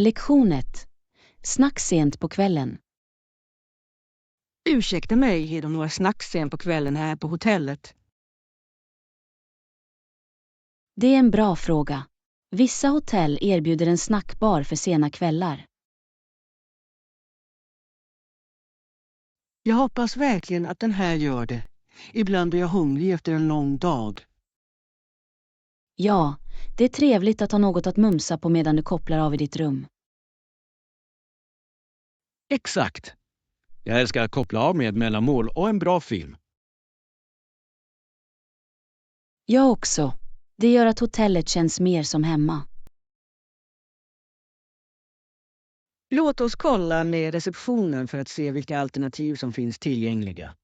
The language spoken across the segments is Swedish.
Lektion 1. Snack sent på kvällen. Ursäkta mig, är de några snack sen på kvällen här på hotellet? Det är en bra fråga. Vissa hotell erbjuder en snackbar för sena kvällar. Jag hoppas verkligen att den här gör det. Ibland blir jag hungrig efter en lång dag. Ja, det är trevligt att ha något att mumsa på medan du kopplar av i ditt rum. Exakt. Jag älskar att koppla av med ett mellanmål och en bra film. Jag också. Det gör att hotellet känns mer som hemma. Låt oss kolla med receptionen för att se vilka alternativ som finns tillgängliga.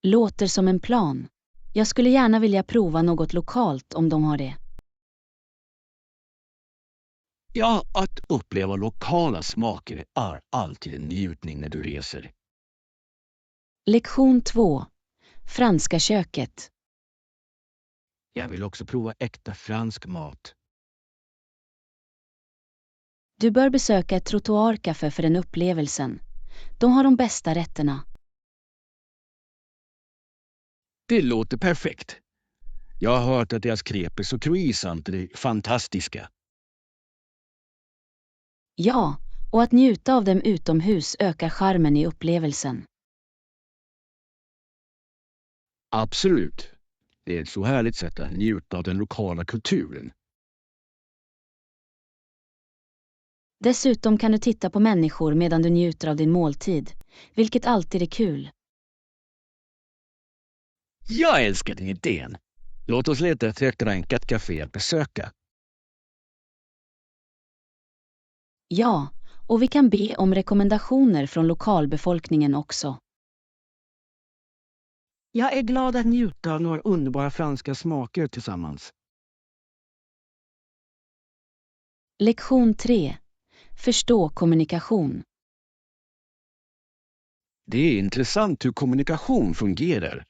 Låter som en plan. Jag skulle gärna vilja prova något lokalt om de har det. Ja, att uppleva lokala smaker är alltid en njutning när du reser. Lektion 2. Franska köket. Jag vill också prova äkta fransk mat. Du bör besöka ett trottoarkafé för den upplevelsen. De har de bästa rätterna. Det låter perfekt. Jag har hört att deras crepes och croissanter är fantastiska. Ja, och att njuta av dem utomhus ökar charmen i upplevelsen. Absolut. Det är ett så härligt sätt att njuta av den lokala kulturen. Dessutom kan du titta på människor medan du njuter av din måltid, vilket alltid är kul. Jag älskar den idén. Låt oss leta efter ett rankat café att besöka. Ja, och vi kan be om rekommendationer från lokalbefolkningen också. Jag är glad att njuta av några underbara franska smaker tillsammans. Lektion 3. Förstå kommunikation. Det är intressant hur kommunikation fungerar.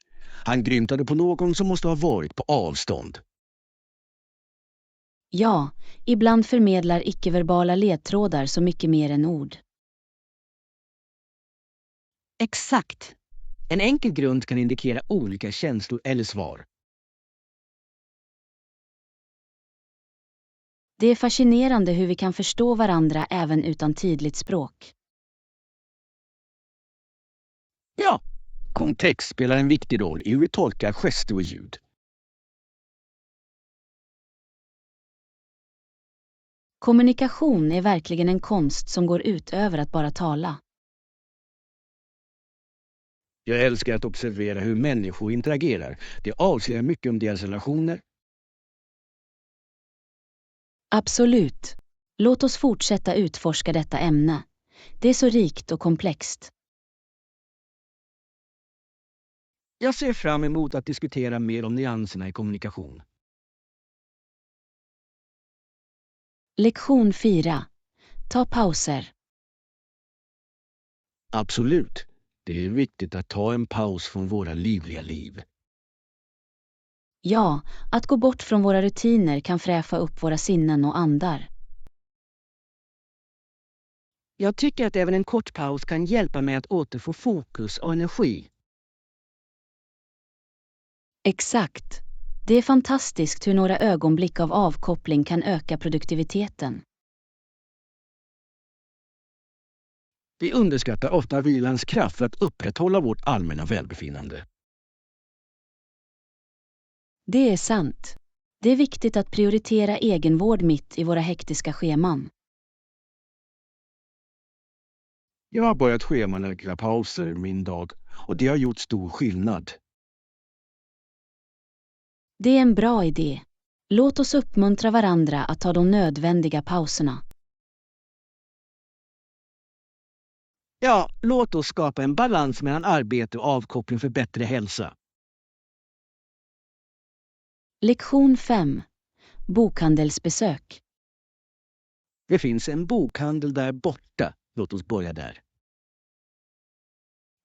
Han grymtade på någon som måste ha varit på avstånd. Ja, ibland förmedlar icke-verbala ledtrådar så mycket mer än ord. Exakt. En enkel grund kan indikera olika känslor eller svar. Det är fascinerande hur vi kan förstå varandra även utan tydligt språk. Ja, kontext spelar en viktig roll i hur vi tolkar gester och ljud. Kommunikation är verkligen en konst som går ut över att bara tala. Jag älskar att observera hur människor interagerar. Det avslöjar mycket om deras relationer. Absolut. Låt oss fortsätta utforska detta ämne. Det är så rikt och komplext. Jag ser fram emot att diskutera mer om nyanserna i kommunikation. Lektion 4. Ta pauser. Absolut. Det är viktigt att ta en paus från våra livliga liv. Ja, att gå bort från våra rutiner kan fräscha upp våra sinnen och andar. Jag tycker att även en kort paus kan hjälpa mig att återfå fokus och energi. Exakt. Det är fantastiskt hur några ögonblick av avkoppling kan öka produktiviteten. Vi underskattar ofta vilans kraft för att upprätthålla vårt allmänna välbefinnande. Det är sant. Det är viktigt att prioritera egenvård mitt i våra hektiska scheman. Jag har börjat schemalägga pauser min dag och det har gjort stor skillnad. Det är en bra idé. Låt oss uppmuntra varandra att ta de nödvändiga pauserna. Ja, låt oss skapa en balans mellan arbete och avkoppling för bättre hälsa. Lektion 5. Bokhandelsbesök. Det finns en bokhandel där borta. Låt oss börja där.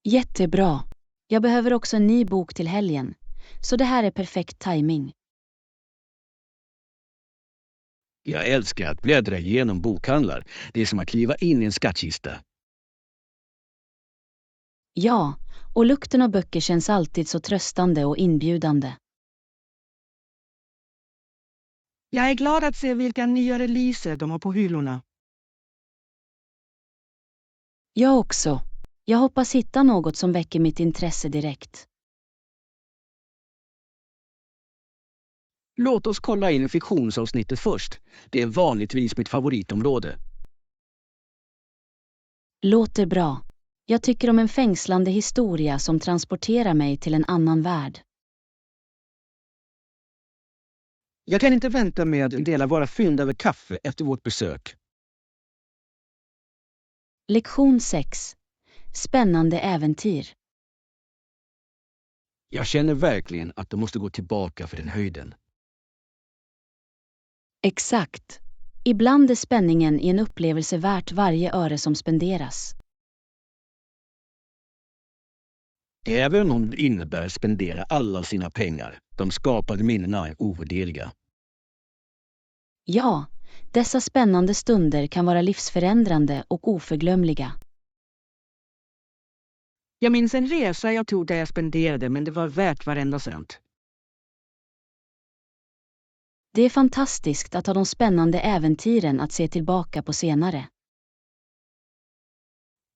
Jättebra. Jag behöver också en ny bok till helgen, så det här är perfekt timing. Jag älskar att bläddra igenom bokhandlar. Det är som att kliva in i en skattkista. Ja, och lukten av böcker känns alltid så tröstande och inbjudande. Jag är glad att se vilka nya releaser de har på hyllorna. Jag också. Jag hoppas hitta något som väcker mitt intresse direkt. Låt oss kolla in fiktionsavsnittet först. Det är vanligtvis mitt favoritområde. Låter bra. Jag tycker om en fängslande historia som transporterar mig till en annan värld. Jag kan inte vänta med att dela våra fynd över kaffe efter vårt besök. Lektion 6. Spännande äventyr. Jag känner verkligen att de måste gå tillbaka för den höjden. Exakt. Ibland är spänningen i en upplevelse värt varje öre som spenderas. Även om det innebär att spendera alla sina pengar. De skapade minnena är ovärderliga. Ja, dessa spännande stunder kan vara livsförändrande och oförglömliga. Jag minns en resa jag tog där jag spenderade, men det var värt varenda cent. Det är fantastiskt att ha de spännande äventyren att se tillbaka på senare.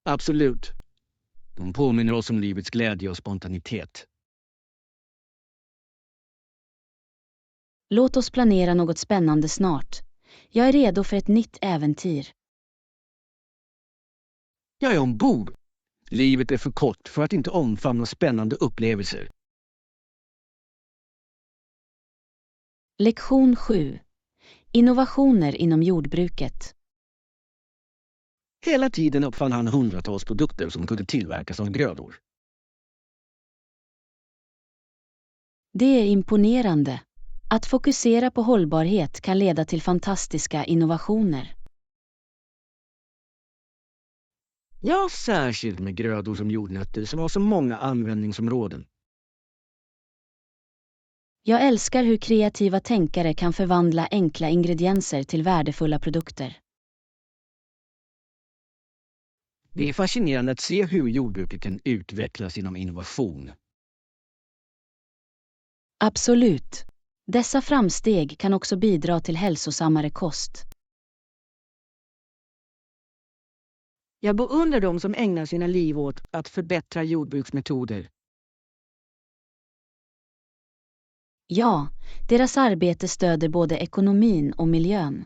Absolut. De påminner oss om livets glädje och spontanitet. Låt oss planera något spännande snart. Jag är redo för ett nytt äventyr. Jag är ombord. Livet är för kort för att inte omfamna spännande upplevelser. Lektion 7. Innovationer inom jordbruket. Hela tiden uppfann han hundratals produkter som kunde tillverkas av grödor. Det är imponerande. Att fokusera på hållbarhet kan leda till fantastiska innovationer. Ja, särskilt med grödor som jordnötter som har så många användningsområden. Jag älskar hur kreativa tänkare kan förvandla enkla ingredienser till värdefulla produkter. Det är fascinerande att se hur jordbruket kan utvecklas inom innovation. Absolut. Dessa framsteg kan också bidra till hälsosammare kost. Jag beundrar dem som ägnar sina liv åt att förbättra jordbruksmetoder. Ja, deras arbete stöder både ekonomin och miljön.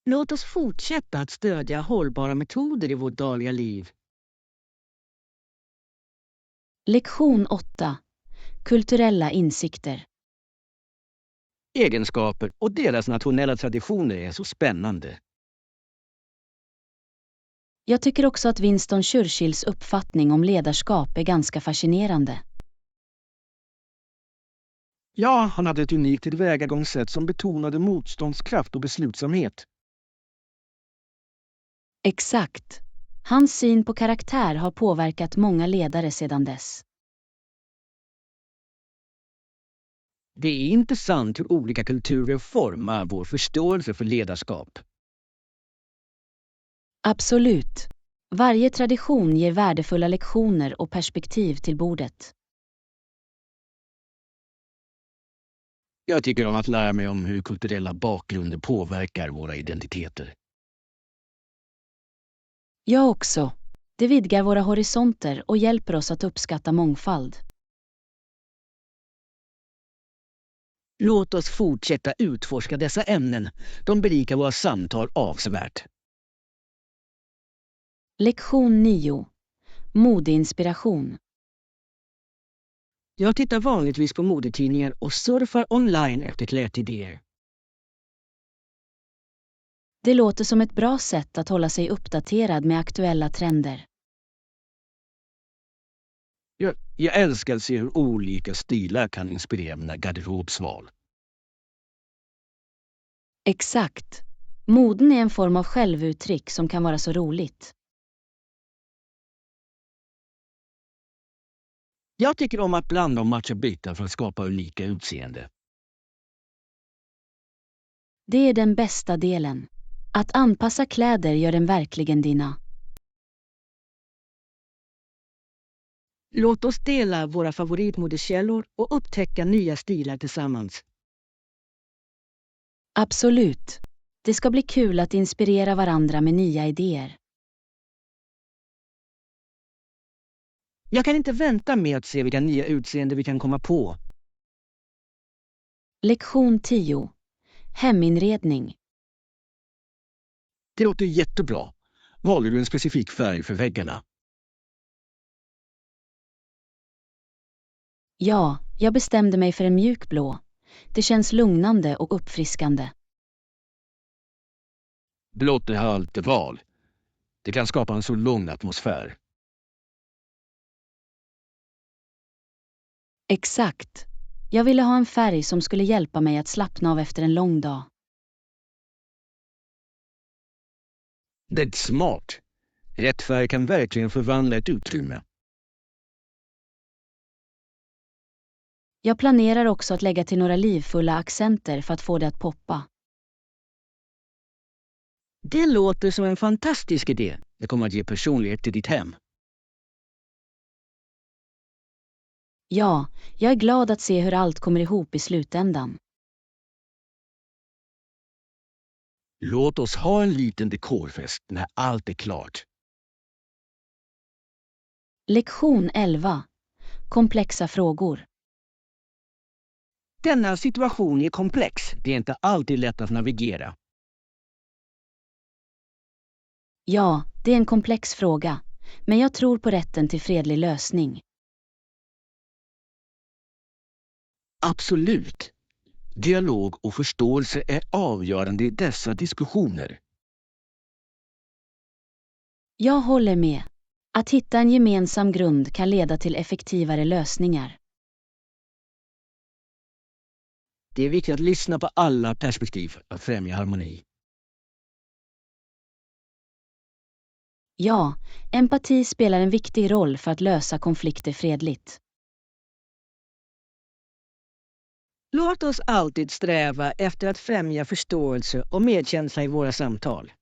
Låt oss fortsätta att stödja hållbara metoder i vårt dagliga liv. Lektion 8. Kulturella insikter. Egenskaper och deras nationella traditioner är så spännande. Jag tycker också att Winston Churchills uppfattning om ledarskap är ganska fascinerande. Ja, han hade ett unikt tillvägagångssätt som betonade motståndskraft och beslutsamhet. Exakt. Hans syn på karaktär har påverkat många ledare sedan dess. Det är intressant hur olika kulturer formar vår förståelse för ledarskap. Absolut. Varje tradition ger värdefulla lektioner och perspektiv till bordet. Jag tycker om att lära mig om hur kulturella bakgrunder påverkar våra identiteter. Jag också. Det vidgar våra horisonter och hjälper oss att uppskatta mångfald. Låt oss fortsätta utforska dessa ämnen. De berikar våra samtal avsevärt. Lektion 9. Modeinspiration. Jag tittar vanligtvis på modetidningar och surfar online efter klädidéer. Det låter som ett bra sätt att hålla sig uppdaterad med aktuella trender. Jag älskar att se hur olika stilar kan inspirera mina garderobsval. Exakt. Moden är en form av självuttryck som kan vara så roligt. Jag tycker om att blanda och matcha bitar för att skapa unika utseende. Det är den bästa delen. Att anpassa kläder gör den verkligen dina. Låt oss dela våra favoritmodekällor och upptäcka nya stilar tillsammans. Absolut. Det ska bli kul att inspirera varandra med nya idéer. Jag kan inte vänta med att se vilka nya utseenden vi kan komma på. Lektion 10. Heminredning. Det låter jättebra. Valde du en specifik färg för väggarna? Ja, jag bestämde mig för en mjukblå. Det känns lugnande och uppfriskande. Blått är alltid val. Det kan skapa en så lugn atmosfär. Exakt. Jag ville ha en färg som skulle hjälpa mig att slappna av efter en lång dag. Det är smart. Rätt färg kan verkligen förvandla ett utrymme. Jag planerar också att lägga till några livfulla accenter för att få det att poppa. Det låter som en fantastisk idé. Det kommer att ge personlighet till ditt hem. Ja, jag är glad att se hur allt kommer ihop i slutändan. Låt oss ha en liten dekorfest när allt är klart. Lektion 11. Komplexa frågor. Denna situation är komplex. Det är inte alltid lätt att navigera. Ja, det är en komplex fråga, men jag tror på rätten till fredlig lösning. Absolut. Dialog och förståelse är avgörande i dessa diskussioner. Jag håller med. Att hitta en gemensam grund kan leda till effektivare lösningar. Det är viktigt att lyssna på alla perspektiv för att främja harmoni. Ja, empati spelar en viktig roll för att lösa konflikter fredligt. Låt oss alltid sträva efter att främja förståelse och medkänsla i våra samtal.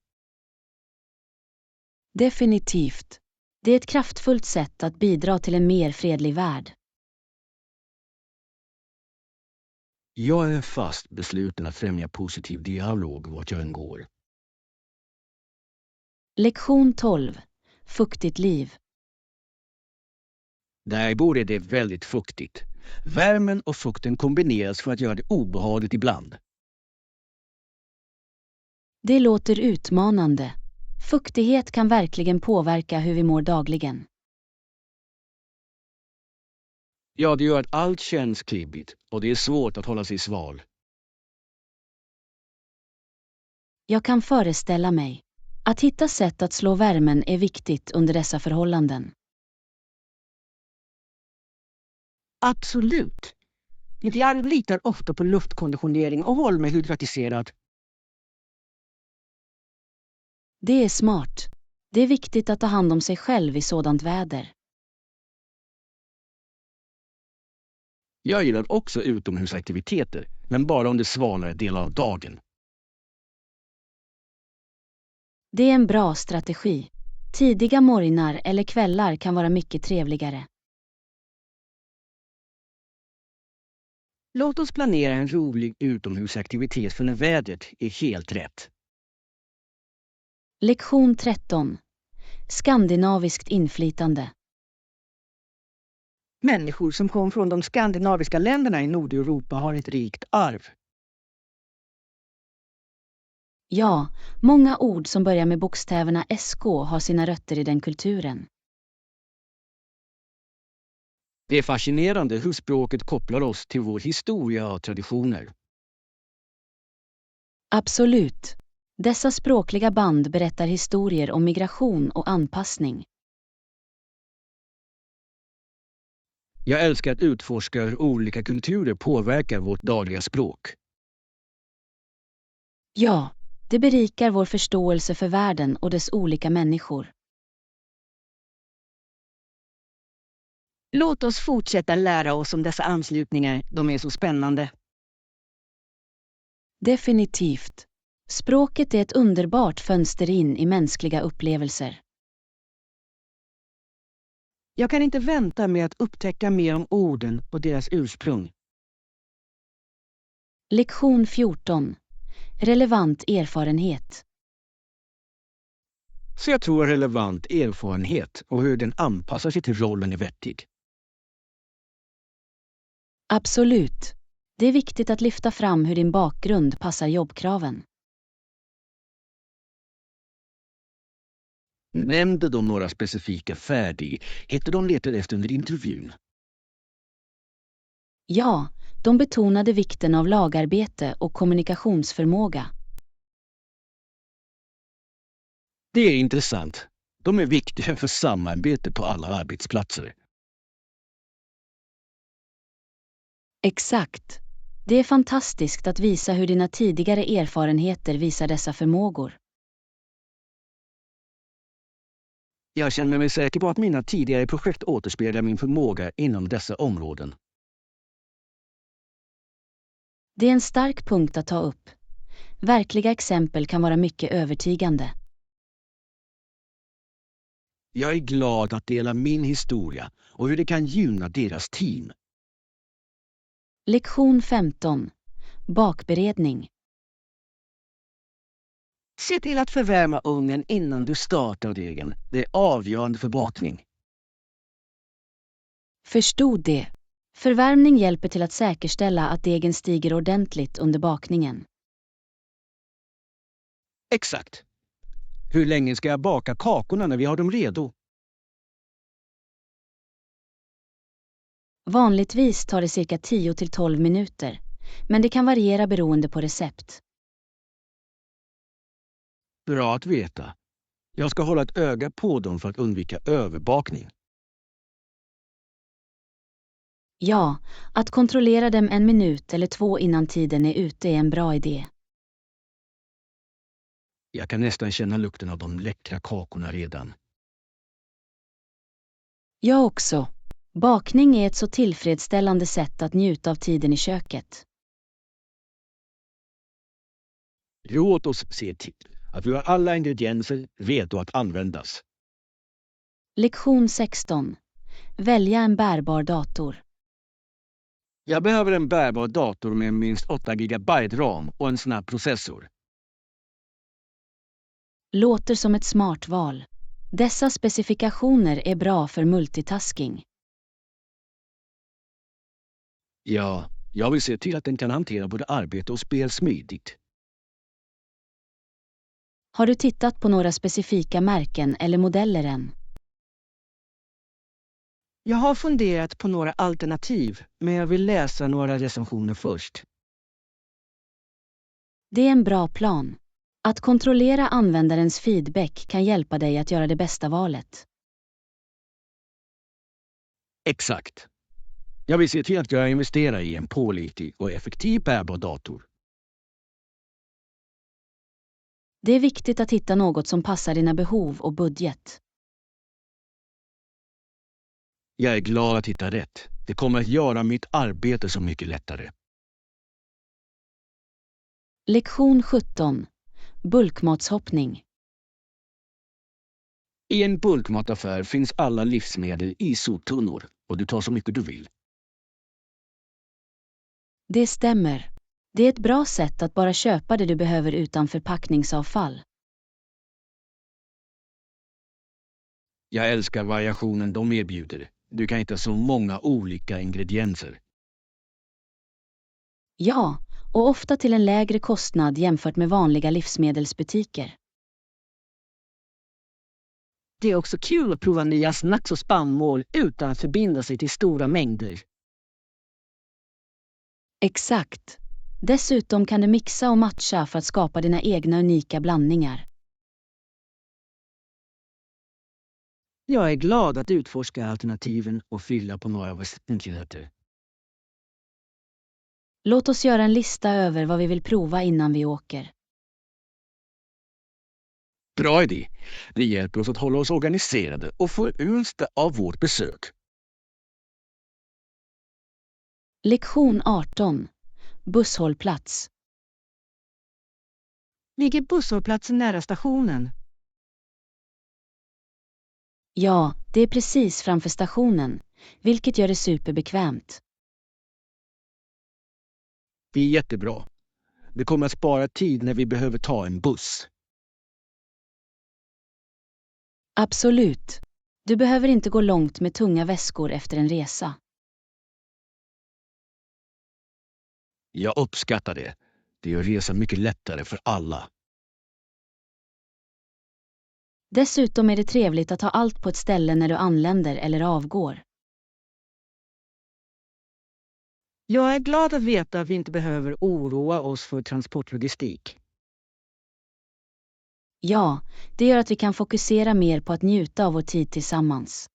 Definitivt. Det är ett kraftfullt sätt att bidra till en mer fredlig värld. Jag är fast besluten att främja positiv dialog vart jag än går. Lektion 12. Fuktigt liv. Där bor det väldigt fuktigt. Värmen och fukten kombineras för att göra det obehagligt ibland. Det låter utmanande. Fuktighet kan verkligen påverka hur vi mår dagligen. Ja, det gör att allt känns klibbigt och det är svårt att hålla sig sval. Jag kan föreställa mig. Att hitta sätt att slå värmen är viktigt under dessa förhållanden. Absolut. Jag litar ofta på luftkonditionering och håller mig hydratiserad. Det är smart. Det är viktigt att ta hand om sig själv i sådant väder. Jag gillar också utomhusaktiviteter, men bara under svalare delar av dagen. Det är en bra strategi. Tidiga morgnar eller kvällar kan vara mycket trevligare. Låt oss planera en rolig utomhusaktivitet för när vädret är helt rätt. Lektion 13. Skandinaviskt inflytande. Människor som kom från de skandinaviska länderna i Nordeuropa har ett rikt arv. Ja, många ord som börjar med bokstäverna SK har sina rötter i den kulturen. Det är fascinerande hur språket kopplar oss till vår historia och traditioner. Absolut. Dessa språkliga band berättar historier om migration och anpassning. Jag älskar att utforska hur olika kulturer påverkar vårt dagliga språk. Ja, det berikar vår förståelse för världen och dess olika människor. Låt oss fortsätta lära oss om dessa anslutningar. De är så spännande. Definitivt. Språket är ett underbart fönster in i mänskliga upplevelser. Jag kan inte vänta med att upptäcka mer om orden och deras ursprung. Lektion 14. Relevant erfarenhet. Så jag tror relevant erfarenhet och hur den anpassar sig till rollen är vettig. Absolut. Det är viktigt att lyfta fram hur din bakgrund passar jobbkraven. Nämnde de några specifika färdigheter de letade efter under intervjun? Ja, de betonade vikten av lagarbete och kommunikationsförmåga. Det är intressant. De är viktiga för samarbete på alla arbetsplatser. Exakt. Det är fantastiskt att visa hur dina tidigare erfarenheter visar dessa förmågor. Jag känner mig säker på att mina tidigare projekt återspeglar min förmåga inom dessa områden. Det är en stark punkt att ta upp. Verkliga exempel kan vara mycket övertygande. Jag är glad att dela min historia och hur det kan gynna deras team. Lektion 15. Bakberedning. Se till att förvärma ugnen innan du startar degen. Det är avgörande för bakning. Förstod det. Förvärmning hjälper till att säkerställa att degen stiger ordentligt under bakningen. Exakt. Hur länge ska jag baka kakorna när vi har dem redo? Vanligtvis tar det cirka 10-12 minuter, men det kan variera beroende på recept. Bra att veta. Jag ska hålla ett öga på dem för att undvika överbakning. Ja, att kontrollera dem 1 minut eller 2 innan tiden är ute är en bra idé. Jag kan nästan känna lukten av de läckra kakorna redan. Jag också. Bakning är ett så tillfredsställande sätt att njuta av tiden i köket. Låt oss se till att vi har alla ingredienser redo att användas. Lektion 16. Välja en bärbar dator. Jag behöver en bärbar dator med minst 8 GB ram och en snabb processor. Låter som ett smart val. Dessa specifikationer är bra för multitasking. Ja, jag vill se till att den kan hantera både arbete och spel smidigt. Har du tittat på några specifika märken eller modeller än? Jag har funderat på några alternativ, men jag vill läsa några recensioner först. Det är en bra plan. Att kontrollera användarens feedback kan hjälpa dig att göra det bästa valet. Exakt. Jag vill se till att jag investerar i en pålitlig och effektiv bärbar dator. Det är viktigt att hitta något som passar dina behov och budget. Jag är glad att hitta rätt. Det kommer att göra mitt arbete så mycket lättare. Lektion 17. Bulkmatshoppning. I en bulkmataffär finns alla livsmedel i soptunnor och du tar så mycket du vill. Det stämmer. Det är ett bra sätt att bara köpa det du behöver utan förpackningsavfall. Jag älskar variationen de erbjuder. Du kan hitta så många olika ingredienser. Ja, och ofta till en lägre kostnad jämfört med vanliga livsmedelsbutiker. Det är också kul att prova nya snacks och spannmål utan att förbinda sig till stora mängder. Exakt. Dessutom kan du mixa och matcha för att skapa dina egna unika blandningar. Jag är glad att utforska alternativen och fylla på några väsentligheter. Låt oss göra en lista över vad vi vill prova innan vi åker. Bra idé. Det hjälper oss att hålla oss organiserade och få ut av vårt besök. Lektion 18. Busshållplats. Ligger busshållplatsen nära stationen? Ja, det är precis framför stationen, vilket gör det superbekvämt. Det är jättebra. Det kommer att spara tid när vi behöver ta en buss. Absolut. Du behöver inte gå långt med tunga väskor efter en resa. Jag uppskattar det. Det gör resan mycket lättare för alla. Dessutom är det trevligt att ha allt på ett ställe när du anländer eller avgår. Jag är glad att veta att vi inte behöver oroa oss för transportlogistik. Ja, det gör att vi kan fokusera mer på att njuta av vår tid tillsammans.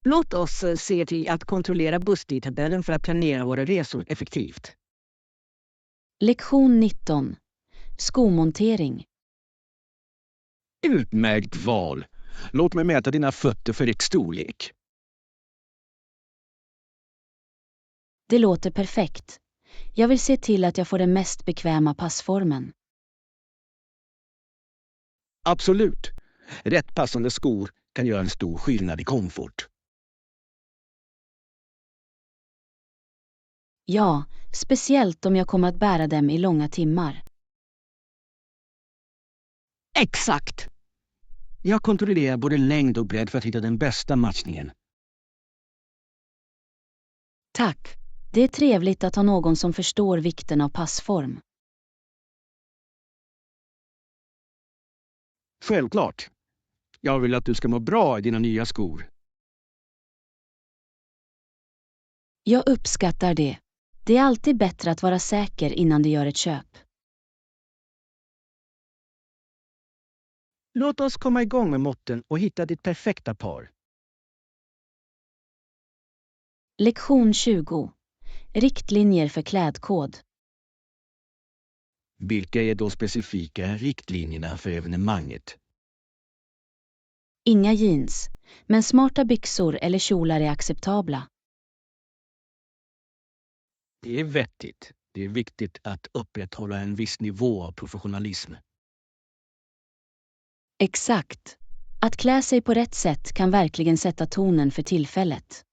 Låt oss se till att kontrollera busstidtabellen för att planera våra resor effektivt. Lektion 19. Skomontering. Utmärkt val. Låt mig mäta dina fötter för rätt storlek. Det låter perfekt. Jag vill se till att jag får den mest bekväma passformen. Absolut. Rätt passande skor kan göra en stor skillnad i komfort. Ja, speciellt om jag kommer att bära dem i långa timmar. Exakt! Jag kontrollerar både längd och bredd för att hitta den bästa matchningen. Tack. Det är trevligt att ha någon som förstår vikten av passform. Självklart. Jag vill att du ska må bra i dina nya skor. Jag uppskattar det. Det är alltid bättre att vara säker innan du gör ett köp. Låt oss komma igång med måtten och hitta ditt perfekta par. Lektion 20. Riktlinjer för klädkod. Vilka är då specifika riktlinjerna för evenemanget? Inga jeans, men smarta byxor eller kjolar är acceptabla. Det är vettigt. Det är viktigt att upprätthålla en viss nivå av professionalism. Exakt. Att klä sig på rätt sätt kan verkligen sätta tonen för tillfället.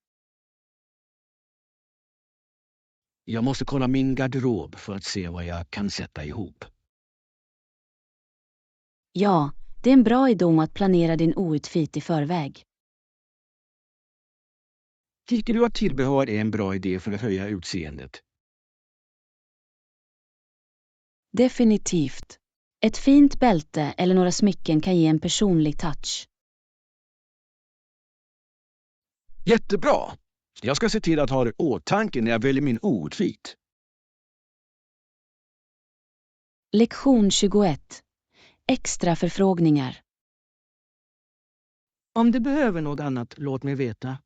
Jag måste kolla min garderob för att se vad jag kan sätta ihop. Ja, det är en bra idé att planera din outfit i förväg. Tycker du att tillbehör är en bra idé för att höja utseendet? Definitivt. Ett fint bälte eller några smycken kan ge en personlig touch. Jättebra! Jag ska se till att ha det i åtanke när jag väljer min outfit. Lektion 21. Extra förfrågningar. Om du behöver något annat, låt mig veta.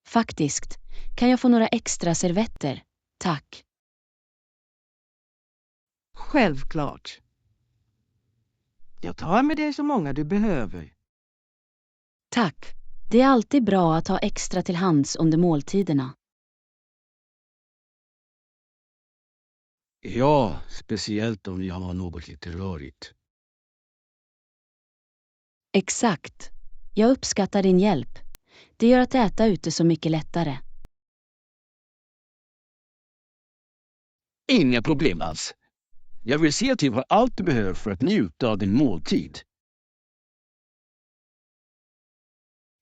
Faktiskt, kan jag få några extra servetter? Tack. Självklart. Jag tar med dig så många du behöver. Tack. Det är alltid bra att ha extra till hands under måltiderna. Ja, speciellt om jag har något lite rörigt. Exakt. Jag uppskattar din hjälp. Det gör att äta ute så mycket lättare. Inga problem alls. Jag vill se till vad allt du behöver för att njuta av din måltid.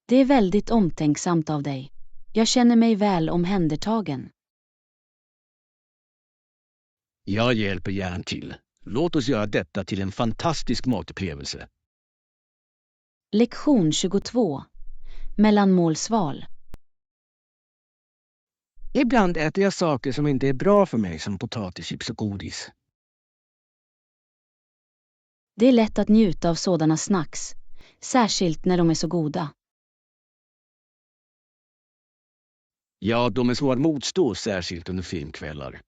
Det är väldigt omtänksamt av dig. Jag känner mig väl omhändertagen. Jag hjälper gärna till. Låt oss göra detta till en fantastisk matupplevelse. Lektion 22. Mellanmålsval. Ibland äter jag saker som inte är bra för mig, som potatischips och godis. Det är lätt att njuta av sådana snacks, särskilt när de är så goda. Ja, de är svåra att motstå, särskilt under filmkvällar.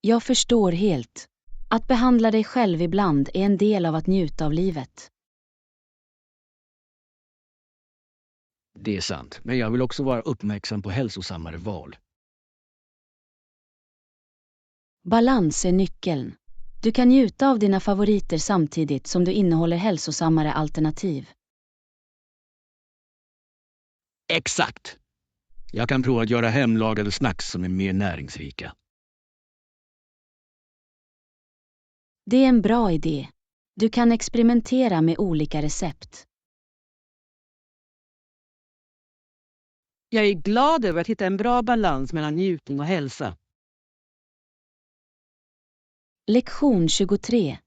Jag förstår helt. Att behandla dig själv ibland är en del av att njuta av livet. Det är sant, men jag vill också vara uppmärksam på hälsosammare val. Balans är nyckeln. Du kan njuta av dina favoriter samtidigt som du innehåller hälsosammare alternativ. Exakt! Jag kan prova att göra hemlagade snacks som är mer näringsrika. Det är en bra idé. Du kan experimentera med olika recept. Jag är glad över att hitta en bra balans mellan njutning och hälsa. Lektion 23.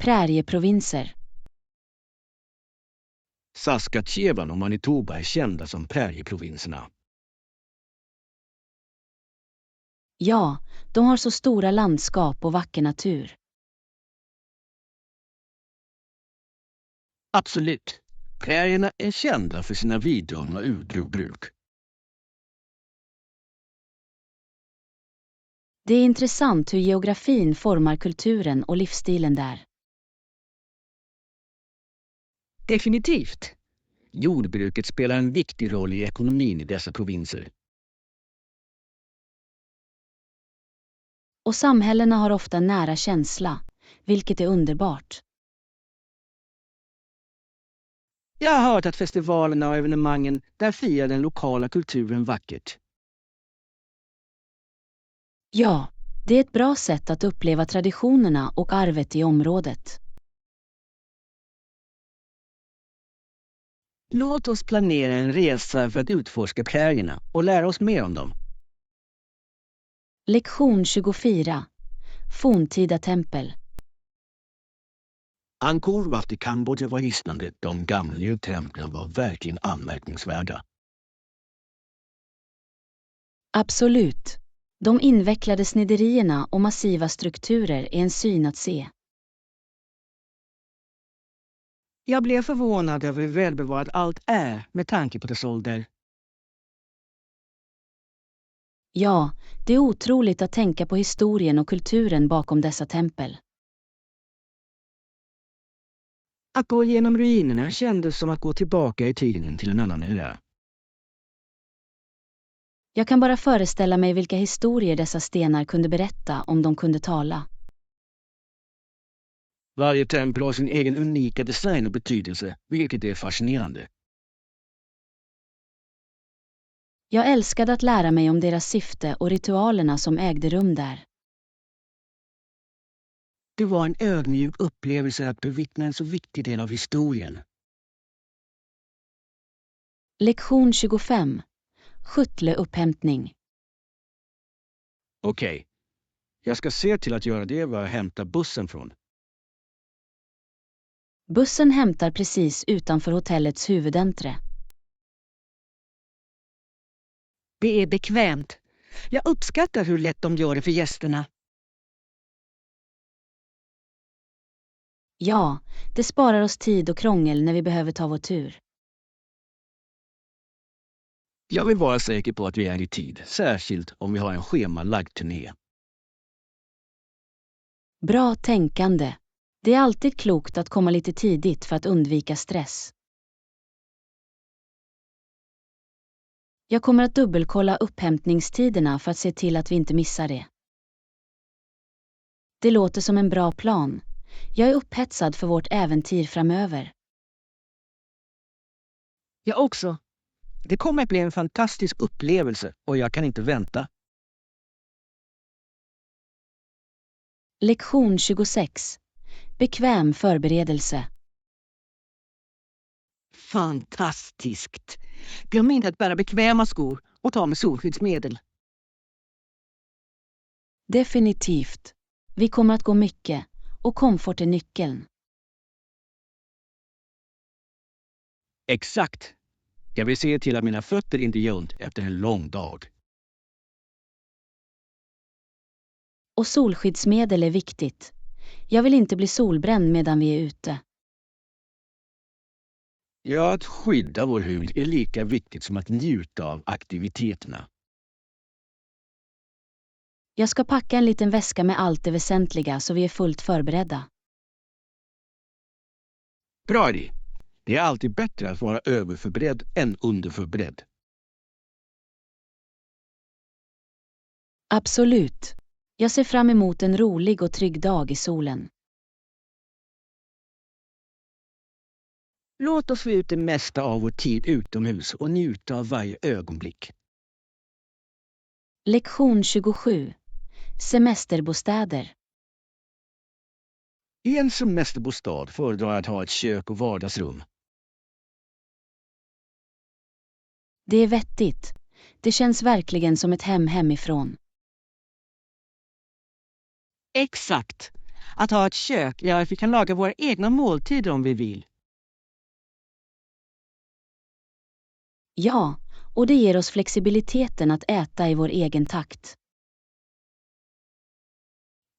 Prärieprovinser. Saskatchewan och Manitoba är kända som prärieprovinserna. Ja, de har så stora landskap och vacker natur. Absolut. Prärierna är kända för sina viddragna jordbruk. Det är intressant hur geografin formar kulturen och livsstilen där. Definitivt. Jordbruket spelar en viktig roll i ekonomin i dessa provinser. Och samhällena har ofta nära känsla, vilket är underbart. Jag har hört att festivalerna och evenemangen där firar den lokala kulturen vackert. Ja, det är ett bra sätt att uppleva traditionerna och arvet i området. Låt oss planera en resa för att utforska prärierna och lära oss mer om dem. Lektion 24. Forntida tempel. Angkor Wat i Kambodja var hisnande. De gamla templen var verkligen anmärkningsvärda. Absolut. De invecklade sniderierna och massiva strukturer är en syn att se. Jag blev förvånad över hur välbevarat allt är med tanke på dess ålder. Ja, det är otroligt att tänka på historien och kulturen bakom dessa tempel. Att gå igenom ruinerna kändes som att gå tillbaka i tiden till en annan era. Jag kan bara föreställa mig vilka historier dessa stenar kunde berätta om de kunde tala. Varje tempel har sin egen unika design och betydelse, vilket är fascinerande. Jag älskade att lära mig om deras syfte och ritualerna som ägde rum där. Det var en ödmjuk upplevelse att bevittna en så viktig del av historien. Lektion 25. Skyttelupphämtning. Okej. Jag ska se till att göra det var jag hämtar bussen från. Bussen hämtar precis utanför hotellets huvudentré. Det är bekvämt. Jag uppskattar hur lätt de gör det för gästerna. Ja, det sparar oss tid och krångel när vi behöver ta vår tur. Jag vill vara säker på att vi är i tid, särskilt om vi har en schemalagd turné. Bra tänkande. Det är alltid klokt att komma lite tidigt för att undvika stress. Jag kommer att dubbelkolla upphämtningstiderna för att se till att vi inte missar det. Det låter som en bra plan. Jag är upphetsad för vårt äventyr framöver. Jag också. Det kommer att bli en fantastisk upplevelse och jag kan inte vänta. Lektion 26. Bekväm förberedelse. Fantastiskt! Glöm inte att bära bekväma skor och ta med solskyddsmedel. Definitivt. Vi kommer att gå mycket, och komfort är nyckeln. Exakt. Jag vill se till att mina fötter inte gör ont efter en lång dag. Och solskyddsmedel är viktigt. Jag vill inte bli solbränd medan vi är ute. Ja, att skydda vår hud är lika viktigt som att njuta av aktiviteterna. Jag ska packa en liten väska med allt det väsentliga så vi är fullt förberedda. Bra idé. Det är alltid bättre att vara överförberedd än underförberedd. Absolut. Jag ser fram emot en rolig och trygg dag i solen. Låt oss få ut det mesta av vår tid utomhus och njuta av varje ögonblick. Lektion 27. Semesterbostäder. I en semesterbostad föredrar jag att ha ett kök och vardagsrum. Det är vettigt. Det känns verkligen som ett hem hemifrån. Exakt. Att ha ett kök gör att vi kan laga våra egna måltider om vi vill. Ja, och det ger oss flexibiliteten att äta i vår egen takt.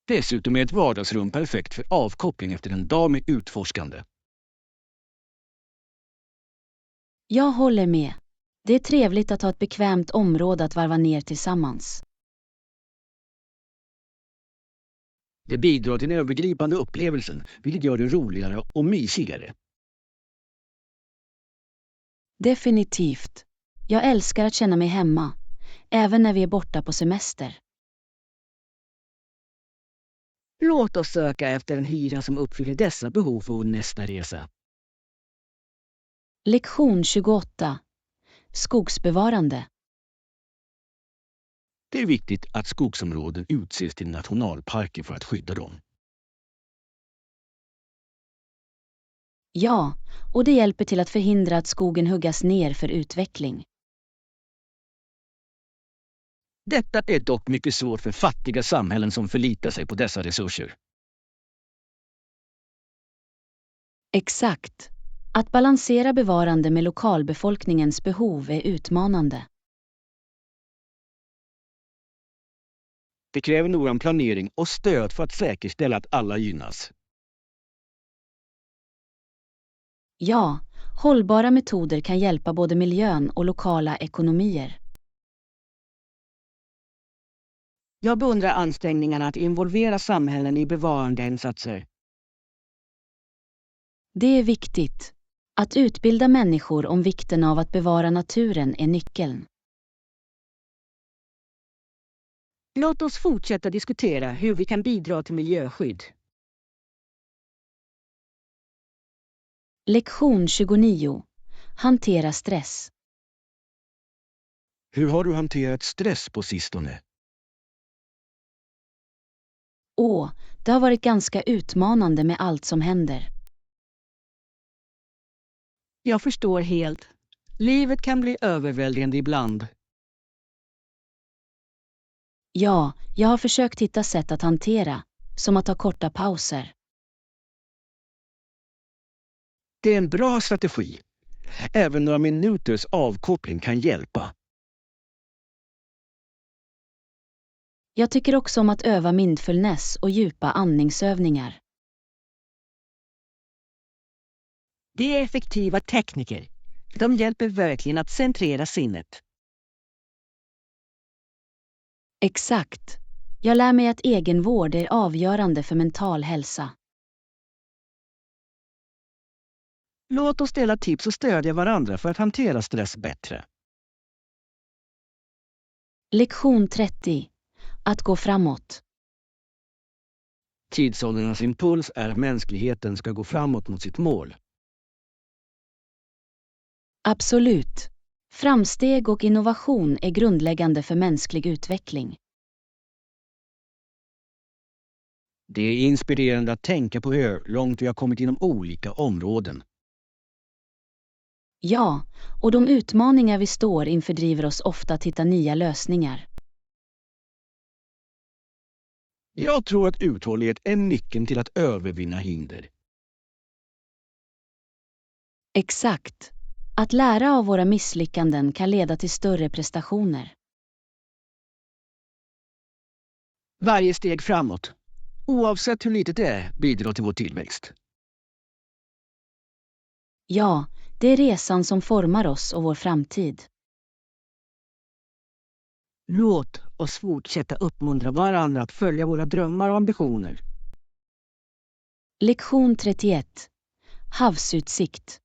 Dessutom är ett vardagsrum perfekt för avkoppling efter en dag med utforskande. Jag håller med. Det är trevligt att ha ett bekvämt område att varva ner tillsammans. Det bidrar till den övergripande upplevelsen, vilket gör det roligare och mysigare. Definitivt. Jag älskar att känna mig hemma, även när vi är borta på semester. Låt oss söka efter en hyra som uppfyller dessa behov för vår nästa resa. Lektion 28. Skogsbevarande. Det är viktigt att skogsområden utses till nationalparker för att skydda dem. Ja, och det hjälper till att förhindra att skogen huggas ner för utveckling. Detta är dock mycket svårt för fattiga samhällen som förlitar sig på dessa resurser. Exakt. Att balansera bevarande med lokalbefolkningens behov är utmanande. Det kräver noggrann planering och stöd för att säkerställa att alla gynnas. Ja, hållbara metoder kan hjälpa både miljön och lokala ekonomier. Jag beundrar ansträngningarna att involvera samhällen i bevarandeinsatser. Det är viktigt. Att utbilda människor om vikten av att bevara naturen är nyckeln. Låt oss fortsätta diskutera hur vi kan bidra till miljöskydd. Lektion 29. Hantera stress. Hur har du hanterat stress på sistone? Det har varit ganska utmanande med allt som händer. Jag förstår helt. Livet kan bli överväldigande ibland. Ja, jag har försökt hitta sätt att hantera, som att ta korta pauser. Det är en bra strategi. Även några minuters avkoppling kan hjälpa. Jag tycker också om att öva mindfulness och djupa andningsövningar. Det är effektiva tekniker. De hjälper verkligen att centrera sinnet. Exakt. Jag lär mig att egenvård är avgörande för mental hälsa. Låt oss dela tips och stödja varandra för att hantera stress bättre. Lektion 30. Att gå framåt. Tidsåldrarnas impuls är att mänskligheten ska gå framåt mot sitt mål. Absolut. Framsteg och innovation är grundläggande för mänsklig utveckling. Det är inspirerande att tänka på hur långt vi har kommit inom olika områden. Ja, och de utmaningar vi står inför driver oss ofta att hitta nya lösningar. Jag tror att uthållighet är nyckeln till att övervinna hinder. Exakt. Att lära av våra misslyckanden kan leda till större prestationer. Varje steg framåt, oavsett hur litet det är, bidrar till vår tillväxt. Ja, det är resan som formar oss och vår framtid. Låt oss fortsätta uppmuntra varandra att följa våra drömmar och ambitioner. Lektion 31. Havsutsikt.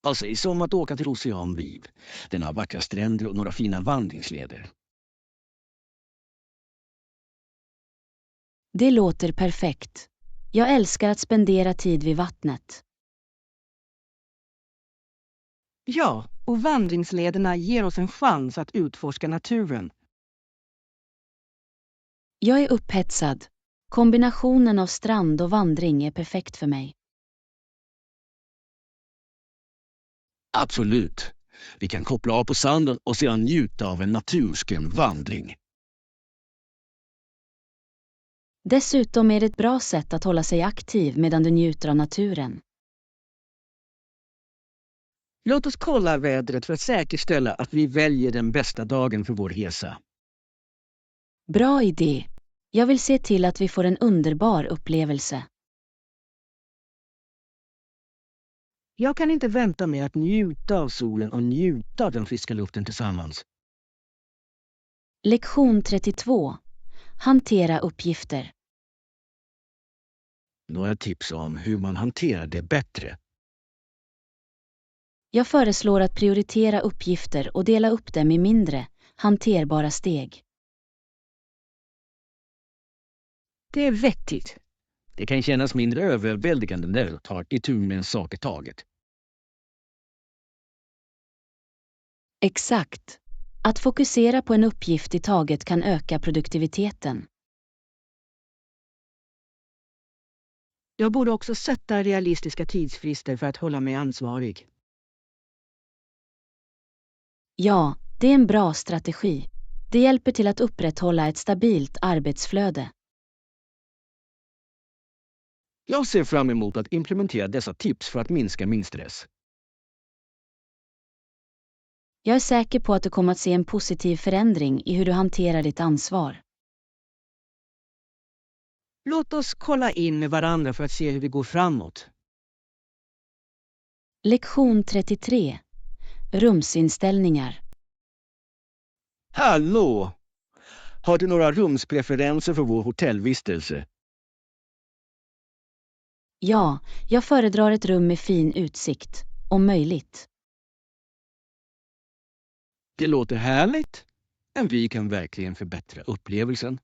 Vad sägs om att åka till Ocean Viv? Den har vackra stränder och några fina vandringsleder. Det låter perfekt. Jag älskar att spendera tid vid vattnet. Ja, och vandringslederna ger oss en chans att utforska naturen. Jag är upphetsad. Kombinationen av strand och vandring är perfekt för mig. Absolut. Vi kan koppla av på sanden och sedan njuta av en naturskön vandring. Dessutom är det ett bra sätt att hålla sig aktiv medan du njuter av naturen. Låt oss kolla vädret för att säkerställa att vi väljer den bästa dagen för vår resa. Bra idé. Jag vill se till att vi får en underbar upplevelse. Jag kan inte vänta med att njuta av solen och njuta av den friska luften tillsammans. Lektion 32. Hantera uppgifter. Några tips om hur man hanterar det bättre. Jag föreslår att prioritera uppgifter och dela upp dem i mindre, hanterbara steg. Det är vettigt. Det kan kännas mindre överväldigande när du tar itu med en sak i taget. Exakt. Att fokusera på en uppgift i taget kan öka produktiviteten. Jag borde också sätta realistiska tidsfrister för att hålla mig ansvarig. Ja, det är en bra strategi. Det hjälper till att upprätthålla ett stabilt arbetsflöde. Jag ser fram emot att implementera dessa tips för att minska min stress. Jag är säker på att du kommer att se en positiv förändring i hur du hanterar ditt ansvar. Låt oss kolla in med varandra för att se hur vi går framåt. Lektion 33. Rumsinställningar. Hallå! Har du några rumspreferenser för vår hotellvistelse? Ja, jag föredrar ett rum med fin utsikt, om möjligt. Det låter härligt, men vi kan verkligen förbättra upplevelsen.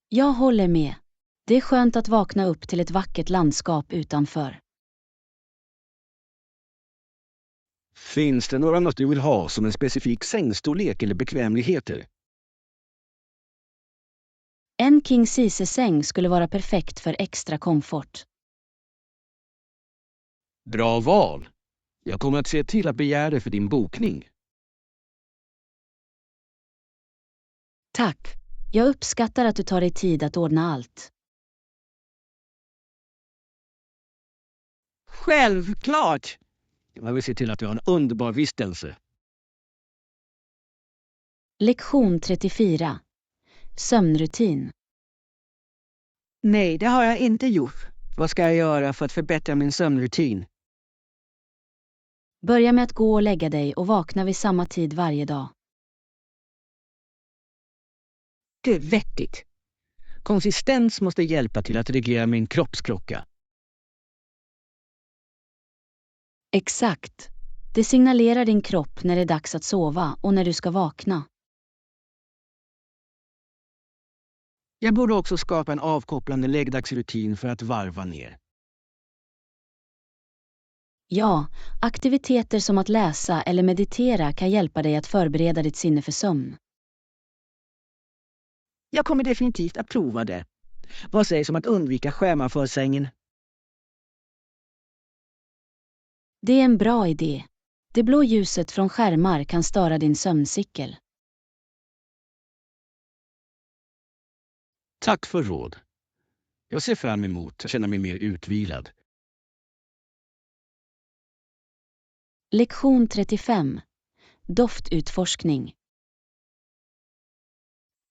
Jag håller med. Det är skönt att vakna upp till ett vackert landskap utanför. Finns det några något du vill ha som en specifik sängstorlek eller bekvämligheter? En king size-säng skulle vara perfekt för extra komfort. Bra val! Jag kommer att se till att begära det för din bokning. Tack. Jag uppskattar att du tar dig tid att ordna allt. Självklart! Jag vill se till att du har en underbar vistelse. Lektion 34. Sömnrutin. Nej, det har jag inte gjort. Vad ska jag göra för att förbättra min sömnrutin? Börja med att gå och lägga dig och vakna vid samma tid varje dag. Det är vettigt. Konsistens måste hjälpa till att reglera min kroppsklocka. Exakt. Det signalerar din kropp när det är dags att sova och när du ska vakna. Jag borde också skapa en avkopplande läggdagsrutin för att varva ner. Ja, aktiviteter som att läsa eller meditera kan hjälpa dig att förbereda ditt sinne för sömn. Jag kommer definitivt att prova det. Vad sägs om att undvika skärmar för sängen? Det är en bra idé. Det blå ljuset från skärmar kan störa din sömncykel. Tack för råd. Jag ser fram emot att känna mig mer utvilad. Lektion 35. Doftutforskning.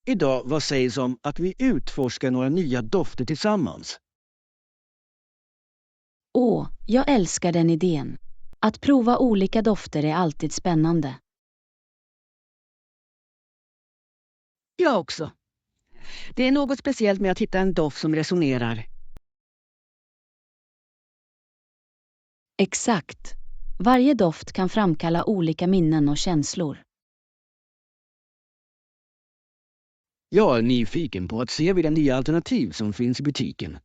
Idag, vad sägs om att vi utforskar några nya dofter tillsammans? Åh, jag älskar den idén. Att prova olika dofter är alltid spännande. Jag också. Det är något speciellt med att hitta en doft som resonerar. Exakt. Varje doft kan framkalla olika minnen och känslor. Jag är nyfiken på att se vilka nya alternativ som finns i butiken.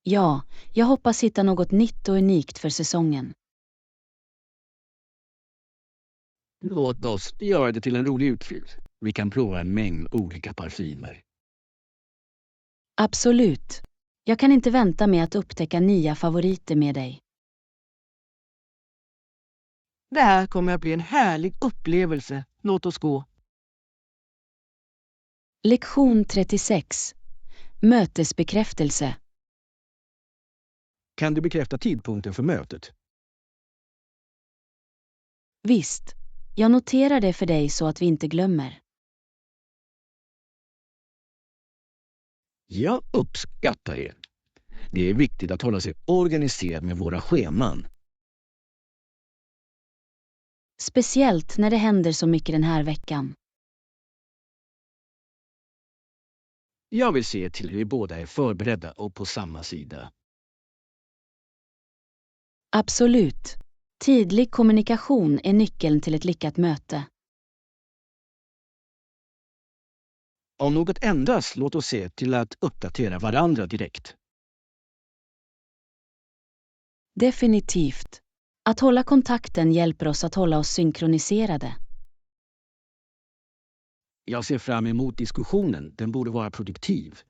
Ja, jag hoppas hitta något nytt och unikt för säsongen. Låt oss göra det till en rolig utflykt. Vi kan prova en mängd olika parfymer. Absolut. Jag kan inte vänta med att upptäcka nya favoriter med dig. Det här kommer att bli en härlig upplevelse. Låt oss gå. Lektion 36. Mötesbekräftelse. Kan du bekräfta tidpunkten för mötet? Visst. Jag noterar det för dig så att vi inte glömmer. Jag uppskattar det. Det är viktigt att hålla sig organiserad med våra scheman. Speciellt när det händer så mycket den här veckan. Jag vill se till hur vi båda är förberedda och på samma sida. Absolut. Tidlig kommunikation är nyckeln till ett lyckat möte. Om något ändras, låt oss se till att uppdatera varandra direkt. Definitivt. Att hålla kontakten hjälper oss att hålla oss synkroniserade. Jag ser fram emot diskussionen. Den borde vara produktiv.